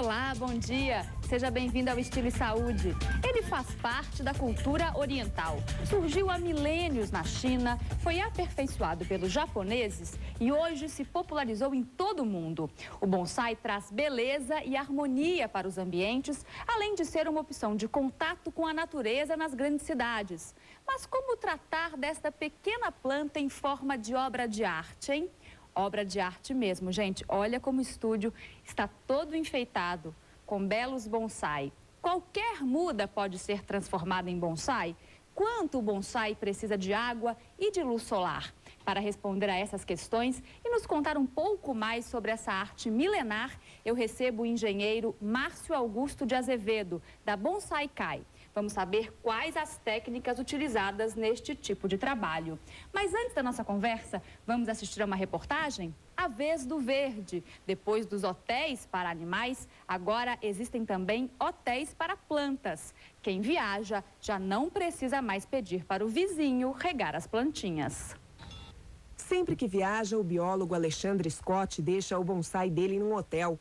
Olá, bom dia. Seja bem-vindo ao Estilo e Saúde. Ele faz parte da cultura oriental. Surgiu há milênios na China, foi aperfeiçoado pelos japoneses e hoje se popularizou em todo o mundo. O bonsai traz beleza e harmonia para os ambientes, além de ser uma opção de contato com a natureza nas grandes cidades. Mas como tratar desta pequena planta em forma de obra de arte, hein? Obra de arte mesmo, gente. Olha como o estúdio está todo enfeitado com belos bonsai. Qualquer muda pode ser transformada em bonsai? Quanto o bonsai precisa de água e de luz solar? Para responder a essas questões e nos contar um pouco mais sobre essa arte milenar, eu recebo o engenheiro Márcio Augusto de Azevedo, da Bonsai Kai. Vamos saber quais as técnicas utilizadas neste tipo de trabalho. Mas antes da nossa conversa, vamos assistir a uma reportagem? A Vez do Verde. Depois dos hotéis para animais, agora existem também hotéis para plantas. Quem viaja já não precisa mais pedir para o vizinho regar as plantinhas. Sempre que viaja, o biólogo Alexandre Scott deixa o bonsai dele num hotel.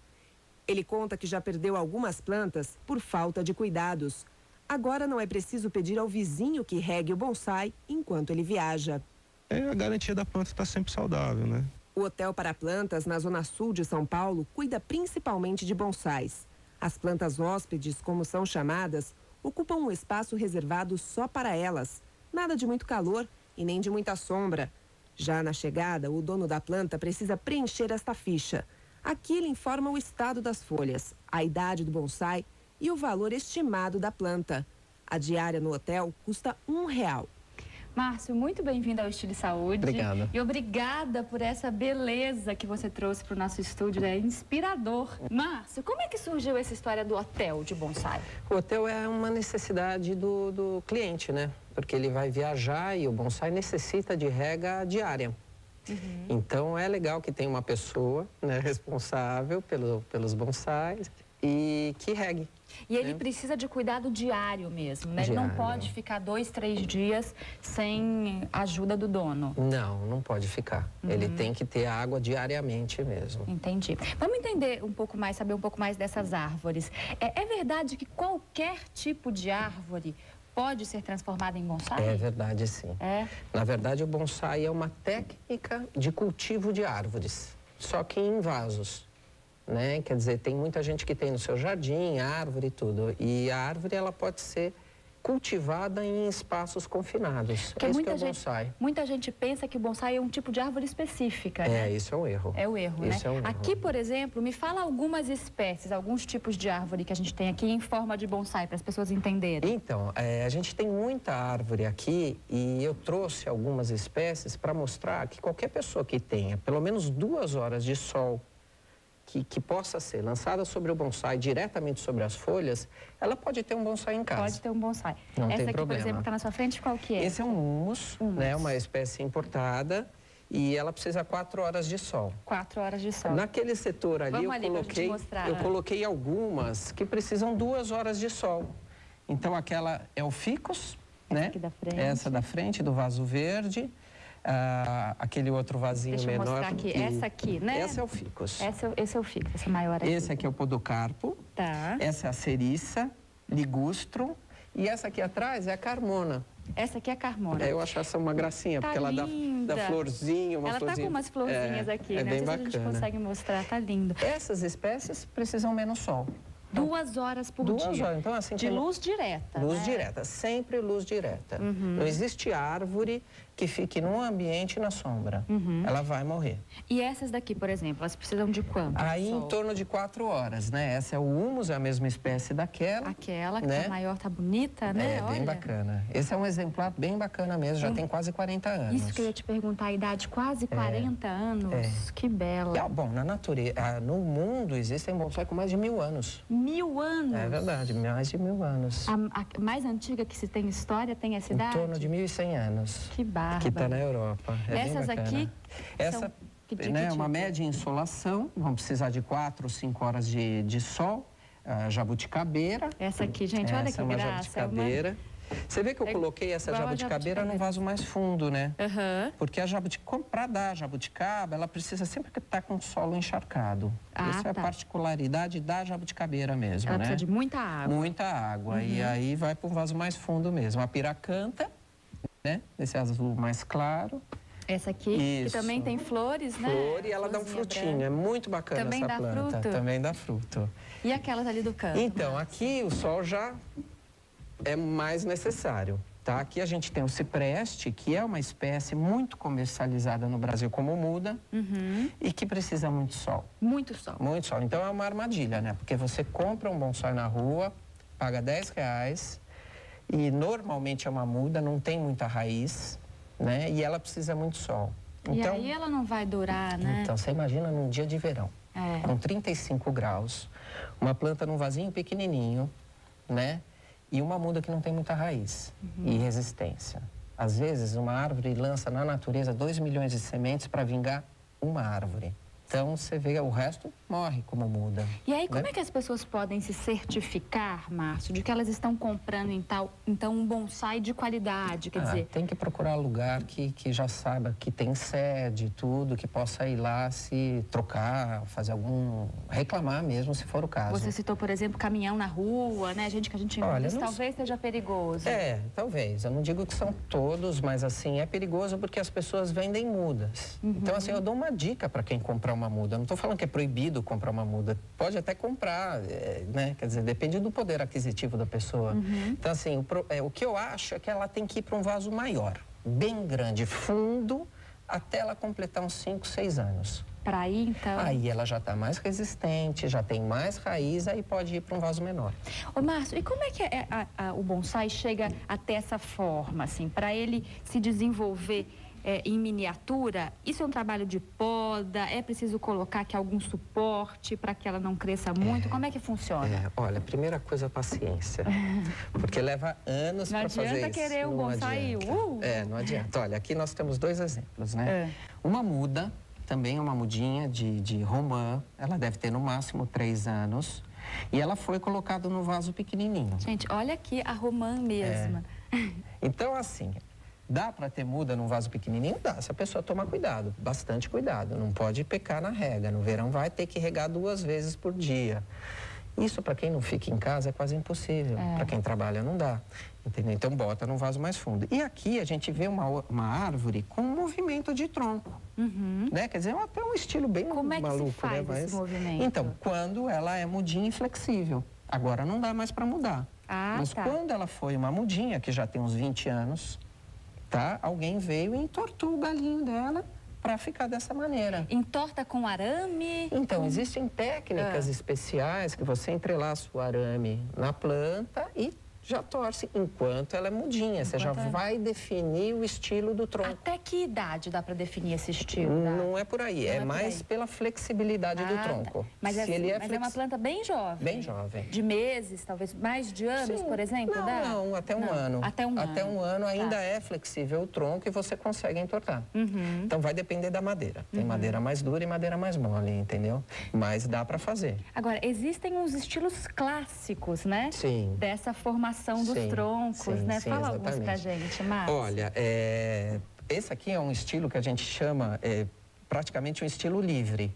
Ele conta que já perdeu algumas plantas por falta de cuidados. Agora não é preciso pedir ao vizinho que regue o bonsai enquanto ele viaja. É a garantia da planta estar sempre saudável, né? O Hotel para Plantas, na zona sul de São Paulo, cuida principalmente de bonsais. As plantas hóspedes, como são chamadas, ocupam um espaço reservado só para elas. Nada de muito calor e nem de muita sombra. Já na chegada, o dono da planta precisa preencher esta ficha. Aqui ele informa o estado das folhas, a idade do bonsai e o valor estimado da planta. A diária no hotel custa R$1. Márcio, muito bem-vindo ao Estilo e Saúde. Obrigado. E obrigada por essa beleza que você trouxe para o nosso estúdio, é inspirador. Márcio, como é que surgiu essa história do hotel de bonsai? O hotel é uma necessidade do cliente, né? Porque ele vai viajar e o bonsai necessita de rega diária. Então é legal que tenha uma pessoa, né, responsável pelos bonsais e que regue. E ele precisa de cuidado diário mesmo, né? Ele não pode ficar 2, 3 dias sem a ajuda do dono. Não pode ficar. Ele tem que ter água diariamente mesmo. Entendi. Vamos entender um pouco mais, saber um pouco mais dessas árvores. É verdade que qualquer tipo de árvore pode ser transformada em bonsai? É verdade, sim. É? Na verdade, o bonsai é uma técnica de cultivo de árvores, só que em vasos. Né? Quer dizer, tem muita gente que tem no seu jardim, árvore e tudo. E a árvore, ela pode ser cultivada em espaços confinados. Porque Esse que é o bonsai. Muita gente pensa que o bonsai é um tipo de árvore específica, né? Isso é um erro. É o erro, isso né? É um erro. Aqui, por exemplo, me fala algumas espécies, alguns tipos de árvore que a gente tem aqui em forma de bonsai, para as pessoas entenderem. Então, a gente tem muita árvore aqui e eu trouxe algumas espécies para mostrar que qualquer pessoa que tenha pelo menos 2 horas de sol que possa ser lançada sobre o bonsai, diretamente sobre as folhas, ela pode ter um bonsai em casa. Pode ter um bonsai. Não Essa tem aqui, problema. por exemplo, está na sua frente, qual que é? Esse é um humus, né, uma espécie importada, e ela precisa 4 horas de sol. 4 horas de sol. Naquele setor ali, eu coloquei algumas que precisam 2 horas de sol. Então, aquela é o ficus, né? Aqui da frente. Essa da frente, do vaso verde. Aquele outro vasinho menor. Deixa eu mostrar aqui. Essa aqui, né? Essa é o ficus. Esse é o ficus, essa maior aqui. Esse aqui é o podocarpo. Tá. Essa é a ceriça, ligustrum. E essa aqui atrás é a carmona. Essa aqui é a carmona. Eu acho essa uma gracinha, porque ela dá florzinha, uma ela florzinha. Ela tá com umas florzinhas aqui, né? Bem não sei bacana. se a gente consegue mostrar, tá lindo. Essas espécies precisam menos sol. 2 horas por dia. 2 horas, então assim... De luz direta, Luz né? direta, sempre luz direta. Não existe árvore que fique num ambiente na sombra. Ela vai morrer. E essas daqui, por exemplo, elas precisam de quanto? Aí em torno de 4 horas, né? Essa é o humus, é a mesma espécie daquela. Aquela, que né? tá maior, tá bonita, né? É, bem bacana. Esse é um exemplar bem bacana mesmo, já tem quase 40 anos. Isso que eu ia te perguntar, a idade, quase 40 anos. Que bela. Bom, na natureza, no mundo existem bonsai com mais de 1000 anos. 1000 anos? É verdade, mais de 1000 anos. A mais antiga que se tem história tem essa idade? Em torno de 1100 anos. Que bárbaro. Que está na Europa. Essas aqui Essa é uma média insolação, vão precisar de 4 ou 5 horas de sol. Jabuticabeira. Essa aqui, gente, olha que é uma graça. jabuticabeira. Você vê que eu coloquei essa igual a jabuticabeira num vaso mais fundo, né? Aham. Porque para dar a jabuticaba, ela precisa sempre estar com o solo encharcado. Ah, Essa é a tá. particularidade da jabuticabeira mesmo, Ela né? precisa de muita água. Muita água. E aí vai para um vaso mais fundo mesmo. A piracanta, né? Esse azul mais claro. Essa aqui, que Isso. também tem flores, né? Flor e ela dá um Florzinha frutinho. branca. É muito bacana Também essa dá planta. fruto? Também dá fruto. E aquelas ali do canto? Então, aqui o sol já é mais necessário. Tá? Aqui a gente tem o cipreste, que é uma espécie muito comercializada no Brasil como muda e que precisa muito sol. Muito sol. Muito sol. Então é uma armadilha, né? Porque você compra um bonsai na rua, paga R$10 e normalmente é uma muda, não tem muita raiz, né? E ela precisa muito sol. e Então, aí ela não vai durar, né? então você imagina num dia de verão, É. com 35 graus, uma planta num vasinho pequenininho, né? E uma muda que não tem muita raiz e resistência. Às vezes, uma árvore lança na natureza 2 milhões de sementes para vingar uma árvore. Então, você vê, o resto morre como muda. E aí, como né? é que as pessoas podem se certificar, Márcio, de que elas estão comprando então um bonsai de qualidade? Quer dizer, Tem que procurar lugar que já saiba que tem sede e tudo, que possa ir lá se trocar, fazer reclamar mesmo, se for o caso. você citou, por exemplo, caminhão na rua, né? Gente que a gente Olha, isso não talvez seja perigoso. Talvez. Eu não digo que são todos, mas assim, é perigoso porque as pessoas vendem mudas. Então, assim, eu dou uma dica para quem comprar uma muda. Eu não estou falando que é proibido comprar uma muda. Pode até comprar, né? Quer dizer, depende do poder aquisitivo da pessoa. Então, assim, o que eu acho é que ela tem que ir para um vaso maior, bem grande, fundo, até ela completar uns 5, 6 anos. Para aí, então... Aí ela já está mais resistente, já tem mais raiz, aí pode ir para um vaso menor. Ô, Márcio, e como é que o bonsai chega até essa forma, assim, para ele se desenvolver em miniatura? Isso é um trabalho de poda? É preciso colocar aqui algum suporte para que ela não cresça muito? Como é que funciona? Olha, primeira coisa, paciência. Porque leva anos para fazer isso. Não adianta querer um bonsai... Não adianta. Olha, aqui nós temos 2 exemplos, né? Uma muda, também uma mudinha de romã. Ela deve ter no máximo 3 anos. E ela foi colocada no vaso pequenininho. Gente, olha aqui a romã mesma. Então, assim... Dá para ter muda num vaso pequenininho? Dá, se a pessoa tomar cuidado, bastante cuidado. Não pode pecar na rega. No verão vai ter que regar 2 vezes por dia. Isso para quem não fica em casa é quase impossível. Para quem trabalha não dá. Entendeu? Então bota num vaso mais fundo. E aqui a gente vê uma árvore com um movimento de tronco. Né? Quer dizer, até um estilo bem Como é que maluco, se faz né? esse movimento? Então, quando ela é mudinha e flexível. Agora não dá mais para mudar. Mas tá. quando ela foi uma mudinha, que já tem uns 20 anos... Tá? Alguém veio e entortou o galinho dela para ficar dessa maneira. Entorta com arame? Então, existem técnicas especiais que você entrelaça o arame na planta e já torce enquanto ela é mudinha. Você já vai definir o estilo do tronco. Até que idade dá para definir esse estilo? Não é por aí, é mais pela flexibilidade do tronco. Mas, Se ele é uma planta bem jovem. Bem jovem. De meses, talvez mais de anos, por exemplo? Não, até um ano. Até um ano. Até um ano ainda é flexível o tronco e você consegue entortar. Então vai depender da madeira. Tem madeira mais dura e madeira mais mole, entendeu? Mas dá para fazer. Agora, existem uns estilos clássicos, né? Sim. Dessa formação dos troncos, né? Sim, Fala alguns pra gente, Márcio. Olha, esse aqui é um estilo que a gente chama praticamente um estilo livre,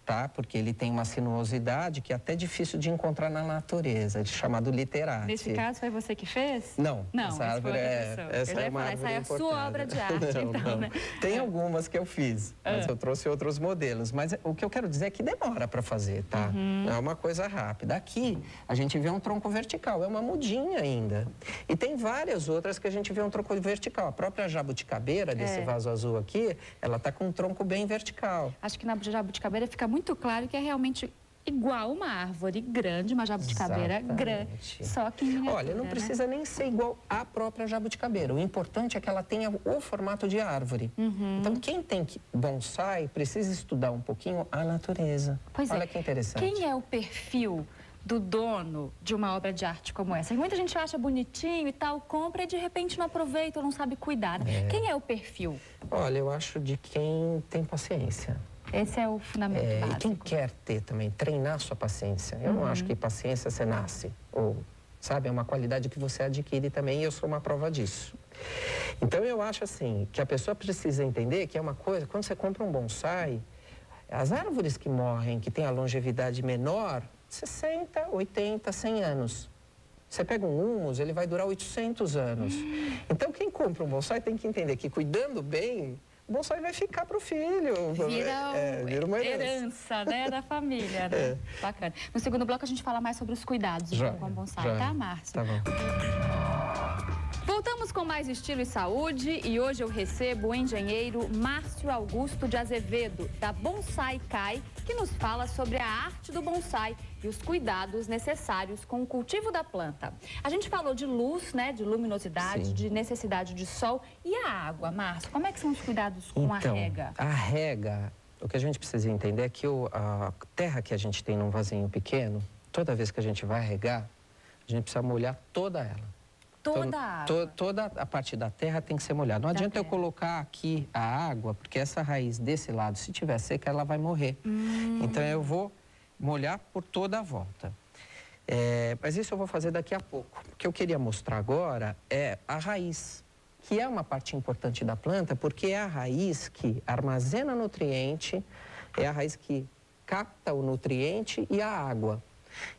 tá? Porque ele tem uma sinuosidade que é até difícil de encontrar na natureza, chamado literate. Nesse caso, foi você que fez? Não, essa árvore essa é uma árvore essa é a sua obra de arte, então, né? Tem algumas que eu fiz, mas eu trouxe outros modelos. Mas o que eu quero dizer é que demora para fazer, tá? Não é uma coisa rápida. Aqui, a gente vê um tronco vertical, é uma mudinha ainda. E tem várias outras que a gente vê um tronco vertical. A própria jabuticabeira, desse vaso azul aqui, ela tá com um tronco bem vertical. Acho que na jabuticabeira fica muito claro que é realmente igual uma árvore grande, uma jabuticabeira grande, só que em miniatura. Olha, não precisa nem ser igual à própria jabuticabeira. O importante é que ela tenha o formato de árvore. Então, quem tem bonsai precisa estudar um pouquinho a natureza. Pois Olha que interessante. Quem é o perfil do dono de uma obra de arte como essa? Muita gente acha bonitinho e tal, compra e de repente não aproveita ou não sabe cuidar. Quem é o perfil? Olha, eu acho de quem tem paciência. Esse é o fundamento básico. E quem quer ter também, treinar sua paciência. Eu não acho que paciência você nasce ou sabe? É uma qualidade que você adquire também e eu sou uma prova disso. Então, eu acho assim, que a pessoa precisa entender que é uma coisa, quando você compra um bonsai, as árvores que morrem, que têm a longevidade menor, 60, 80, 100 anos. Você pega um humus, ele vai durar 800 anos. Então, quem compra um bonsai tem que entender que, cuidando bem, o bonsai vai ficar para o filho. Vira uma herança, né, da família, né? Bacana. No segundo bloco, a gente fala mais sobre os cuidados com o bonsai, tá, Márcio? Tá bom. Voltamos com mais Estilo e Saúde e hoje eu recebo o engenheiro Márcio Augusto de Azevedo, da Bonsai Kai, que nos fala sobre a arte do bonsai e os cuidados necessários com o cultivo da planta. A gente falou de luz, né, de luminosidade, Sim. de necessidade de sol e a água, Márcio. Como é que são os cuidados com a rega? A rega, o que a gente precisa entender é que a terra que a gente tem num vasinho pequeno, toda vez que a gente vai regar, a gente precisa molhar toda ela. Toda a água? Toda a parte da terra tem que ser molhada. Não adianta eu colocar aqui a água, porque essa raiz desse lado, se tiver seca, ela vai morrer. Então, eu vou molhar por toda a volta. Mas isso eu vou fazer daqui a pouco. O que eu queria mostrar agora é a raiz, que é uma parte importante da planta, porque é a raiz que armazena nutriente, é a raiz que capta o nutriente e a água.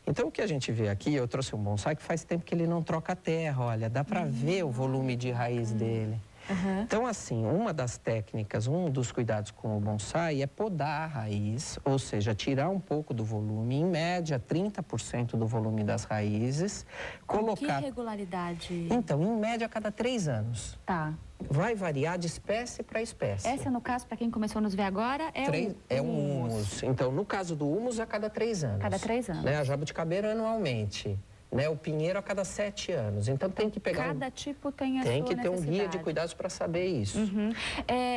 Então, o que a gente vê aqui, eu trouxe um bonsai que faz tempo que ele não troca terra, olha, dá para ver o volume de raiz dele. Então, assim, uma das técnicas, um dos cuidados com o bonsai é podar a raiz, ou seja, tirar um pouco do volume, em média 30% do volume das raízes, colocar... Que regularidade? Então, em média a cada 3 anos. Tá. Vai variar de espécie para espécie. Essa, no caso, para quem começou a nos ver agora, é um humus. Então, no caso do humus, a cada 3 anos. Cada 3 anos. Né? A jabuticabeira anualmente. Né? O pinheiro a cada 7 anos. Então, tem que pegar... Cada tipo tem a sua Tem que ter um necessidade. guia de cuidados para saber isso.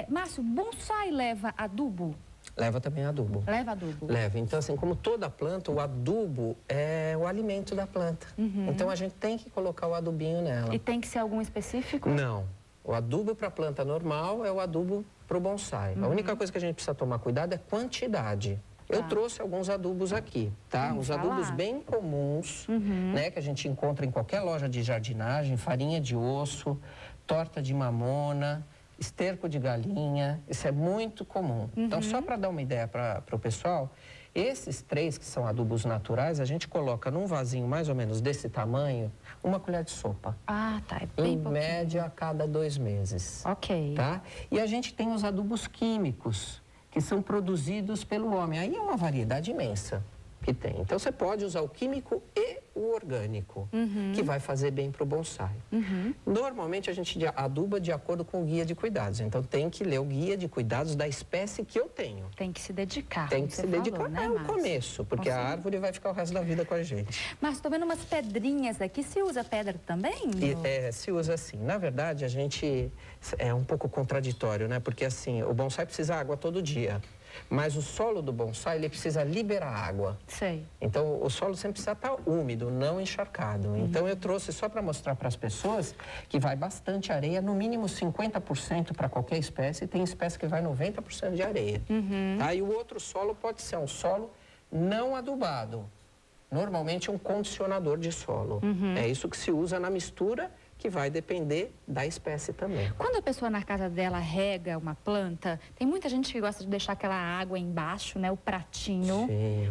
Márcio, bonsai leva adubo? Leva também adubo. Leva adubo? Leva. Então, assim, como toda planta, o adubo é o alimento da planta. Então, a gente tem que colocar o adubinho nela. E tem que ser algum específico? Não. O adubo para a planta normal é o adubo para o bonsai. A única coisa que a gente precisa tomar cuidado é quantidade. Eu trouxe alguns adubos aqui, tá? Os adubos bem comuns, né? Que a gente encontra em qualquer loja de jardinagem. Farinha de osso, torta de mamona, esterco de galinha. Isso é muito comum. Então, só para dar uma ideia para o pessoal, esses 3 que são adubos naturais, a gente coloca num vasinho mais ou menos desse tamanho, 1 colher de sopa. Ah, tá. É bem Em pouquinho. média, a cada 2 meses. Ok. Tá? E a gente tem os adubos químicos, que são produzidos pelo homem. Aí é uma variedade imensa que tem. Então, você pode usar o químico e o orgânico, que vai fazer bem para o bonsai. Normalmente, a gente aduba de acordo com o guia de cuidados. Então, tem que ler o guia de cuidados da espécie que eu tenho. Tem que se dedicar. Tem que se dedicar né, no Márcio? começo, porque a árvore vai ficar o resto da vida com a gente. Márcio, estou vendo umas pedrinhas aqui. Se usa pedra também? Se usa assim. Na verdade, a gente é um pouco contraditório, né? Porque assim, o bonsai precisa de água todo dia. Mas o solo do bonsai, ele precisa liberar água. Sei. Então, o solo sempre precisa estar úmido, não encharcado. Então, eu trouxe só para mostrar para as pessoas que vai bastante areia, no mínimo 50% para qualquer espécie, e tem espécie que vai 90% de areia. Tá? E o outro solo pode ser um solo não adubado. Normalmente, um condicionador de solo. É isso que se usa na mistura, que vai depender da espécie também. Quando a pessoa na casa dela rega uma planta, tem muita gente que gosta de deixar aquela água embaixo, né? O pratinho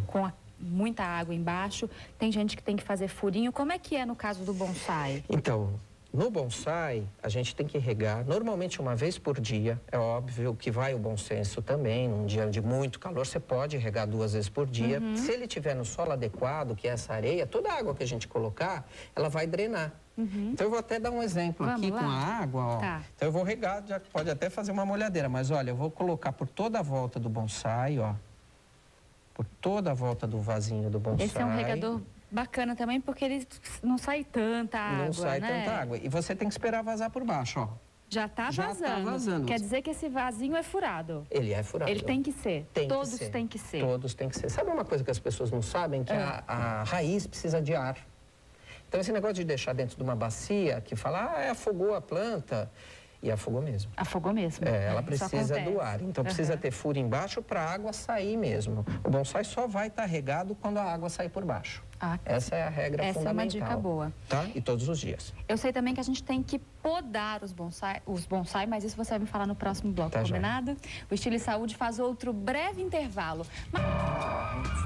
com muita água embaixo. Tem gente que tem que fazer furinho. Como é que é no caso do bonsai? Então, no bonsai, a gente tem que regar normalmente uma vez por dia. É óbvio que vai o bom senso também. Num dia de muito calor, você pode regar 2 vezes por dia. Se ele estiver no solo adequado, que é essa areia, toda a água que a gente colocar, ela vai drenar. Então, eu vou até dar um exemplo aqui com a água, ó. Tá. Então, eu vou regar, já pode até fazer uma molhadeira, mas olha, eu vou colocar por toda a volta do bonsai, ó. Por toda a volta do vasinho do bonsai. Esse é um regador bacana também, porque ele não sai tanta água, Não sai né? tanta água. E você tem que esperar vazar por baixo, ó. Já tá Já vazando. tá vazando. Quer dizer que esse vasinho é furado. Ele é furado. Ele tem que ser. Todos ser. têm que ser. Todos têm que ser. Sabe uma coisa que as pessoas não sabem? Que a raiz precisa de ar. Então, esse negócio de deixar dentro de uma bacia, que fala, afogou a planta, e afogou mesmo. Afogou mesmo. Ela Isso precisa acontece. do ar. Então, precisa ter furo embaixo para a água sair mesmo. O bonsai só vai estar regado quando a água sair por baixo. Essa é a regra essa fundamental. é uma dica boa. Tá? E todos os dias. Eu sei também que a gente tem que podar os bonsai, mas isso você vai me falar no próximo bloco, Tá, combinado? O Estilo e Saúde faz outro breve intervalo.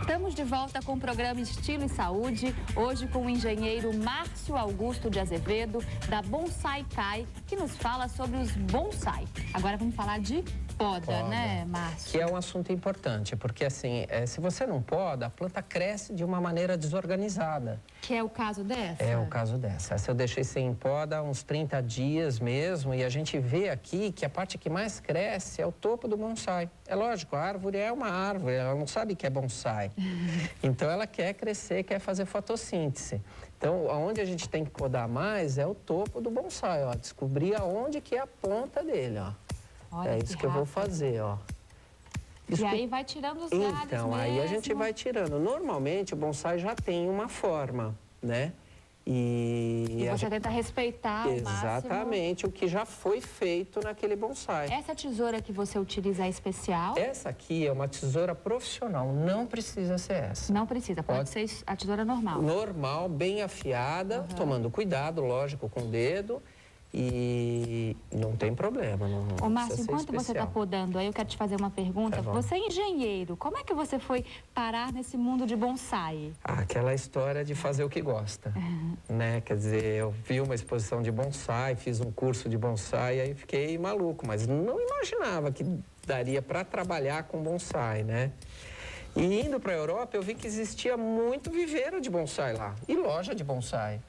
Estamos de volta com o programa Estilo e Saúde, hoje com o engenheiro Márcio Augusto de Azevedo, da Bonsai Kai, que nos fala sobre os bonsai. Agora vamos falar de poda, né, Márcio? Que é um assunto importante, porque assim, se você não poda, a planta cresce de uma maneira desorganizada. Que é o caso dessa? É o caso dessa. Essa eu deixei sem poda há uns 30 dias mesmo, e a gente vê aqui que a parte que mais cresce é o topo do bonsai. É lógico, a árvore é uma árvore, ela não sabe que é bonsai. Então ela quer crescer, quer fazer fotossíntese. Então, aonde a gente tem que podar mais é o topo do bonsai, ó. Descobrir aonde que é a ponta dele, ó. Olha é isso que eu vou fazer, ó. E aí vai tirando os galhos Então, mesmo. aí a gente vai tirando. Normalmente, o bonsai já tem uma forma, né? E você tenta respeitar o máximo. Exatamente, o que já foi feito naquele bonsai. Essa tesoura que você utiliza é especial? Essa aqui é uma tesoura profissional, não precisa ser essa. Não precisa, pode ser a tesoura normal. Normal, bem afiada, tomando cuidado, lógico, com o dedo. E não tem problema. Ô, Márcio, enquanto você está podando aí, eu quero te fazer uma pergunta. Você é engenheiro, como é que você foi parar nesse mundo de bonsai? Aquela história de fazer o que gosta, né? Quer dizer, eu vi uma exposição de bonsai, fiz um curso de bonsai, aí fiquei maluco, mas não imaginava que daria para trabalhar com bonsai, né? E indo para a Europa, eu vi que existia muito viveiro de bonsai lá e loja de bonsai.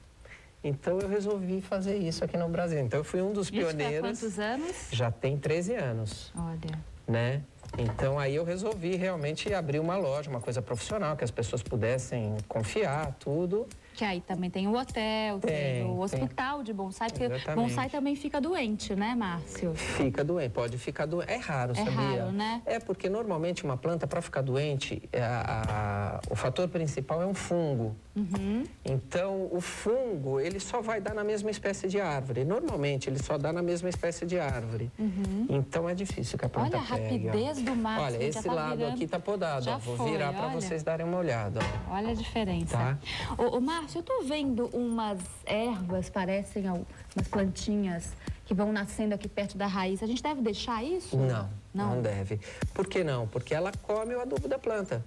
Então, eu resolvi fazer isso aqui no Brasil. Então, eu fui um dos pioneiros. Isso há quantos anos? Já tem 13 anos. Olha. Né? Então, aí eu resolvi realmente abrir uma loja, uma coisa profissional, que as pessoas pudessem confiar, tudo. Que aí também tem o hotel, tem o hospital de bonsai, porque bonsai também fica doente, né, Márcio? Fica doente, pode ficar doente. É raro, sabia? É raro, né? É, porque normalmente uma planta, para ficar doente, o fator principal é um fungo. Então, o fungo, ele só vai dar na mesma espécie de árvore. Normalmente, ele só dá na mesma espécie de árvore. Então, é difícil que a planta pegue. Olha a rapidez do Márcio. Olha, esse lado aqui tá podado. Vou virar para vocês darem uma olhada. Olha a diferença. Tá? Ô, Márcio, eu tô vendo umas ervas, parecem umas plantinhas que vão nascendo aqui perto da raiz. A gente deve deixar isso? Não deve. Por que não? Porque ela come o adubo da planta.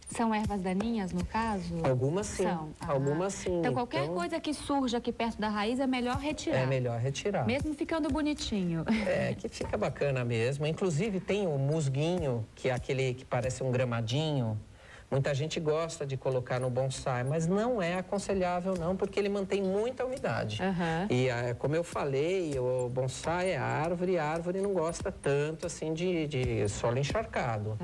São ervas daninhas, no caso? Algumas sim. São. Algumas sim. Então, qualquer coisa que surja aqui perto da raiz é melhor retirar. É melhor retirar. Mesmo ficando bonitinho. É, que fica bacana mesmo. Inclusive, tem o musguinho, que é aquele que parece um gramadinho. Muita gente gosta de colocar no bonsai, mas não é aconselhável não, porque ele mantém muita umidade. E como eu falei, o bonsai é árvore, e a árvore não gosta tanto assim de solo encharcado.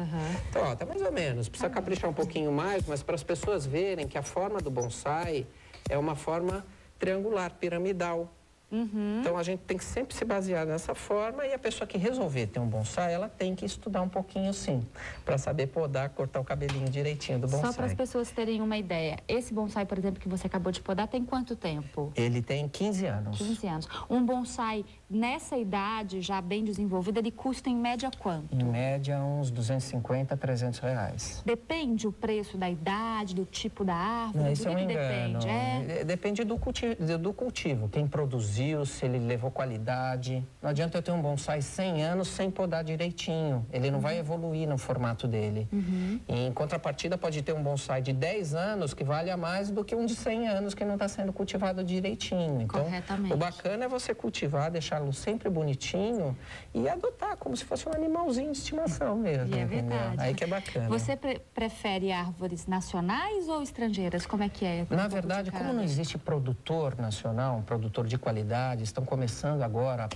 Então, ó, tá mais ou menos. Precisa caprichar um pouquinho mais, mas para as pessoas verem que a forma do bonsai é uma forma triangular, piramidal. Então, a gente tem que sempre se basear nessa forma, e a pessoa que resolver ter um bonsai, ela tem que estudar um pouquinho, sim, para saber podar, cortar o cabelinho direitinho do bonsai. Só para as pessoas terem uma ideia, esse bonsai, por exemplo, que você acabou de podar, tem quanto tempo? Ele tem 15 anos. 15 anos. Um bonsai nessa idade, já bem desenvolvido, ele custa em média quanto? Em média, uns 250 a 300 reais. Depende o preço da idade, do tipo da árvore? Não, isso é um engano. Depende? Depende do cultivo. Quem produziu, se ele levou qualidade. Não adianta eu ter um bonsai 100 anos sem podar direitinho. Ele não vai evoluir no formato dele. E, em contrapartida, pode ter um bonsai de 10 anos que vale a mais do que um de 100 anos que não está sendo cultivado direitinho. Então, o bacana é você cultivar, deixá-lo sempre bonitinho e adotar como se fosse um animalzinho de estimação mesmo. E é verdade. Aí que é bacana. Você prefere árvores nacionais ou estrangeiras? Como é que é? Na verdade, como não existe produtor nacional, um produtor de qualidade, está começando agora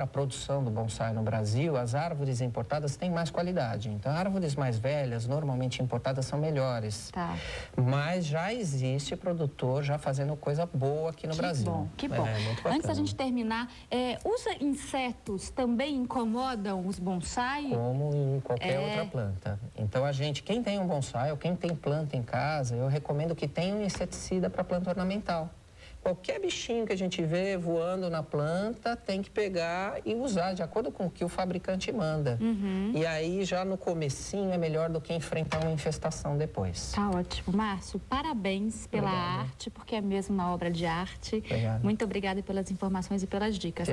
a produção do bonsai no Brasil, as árvores importadas têm mais qualidade. Então, árvores mais velhas, normalmente importadas, são melhores. Tá. Mas já existe produtor já fazendo coisa boa aqui no Brasil. Que bom. Muito bacana. Antes da gente terminar, os insetos também incomodam os bonsai? Como em qualquer outra planta. Então, quem tem um bonsai ou quem tem planta em casa, eu recomendo que tenha um inseticida para planta ornamental. Qualquer bichinho que a gente vê voando na planta tem que pegar e usar de acordo com o que o fabricante manda. E aí já no comecinho é melhor do que enfrentar uma infestação depois. Tá ótimo. Márcio, parabéns pela Obrigado. arte, porque é mesmo uma obra de arte. Obrigado. Muito obrigada pelas informações e pelas dicas.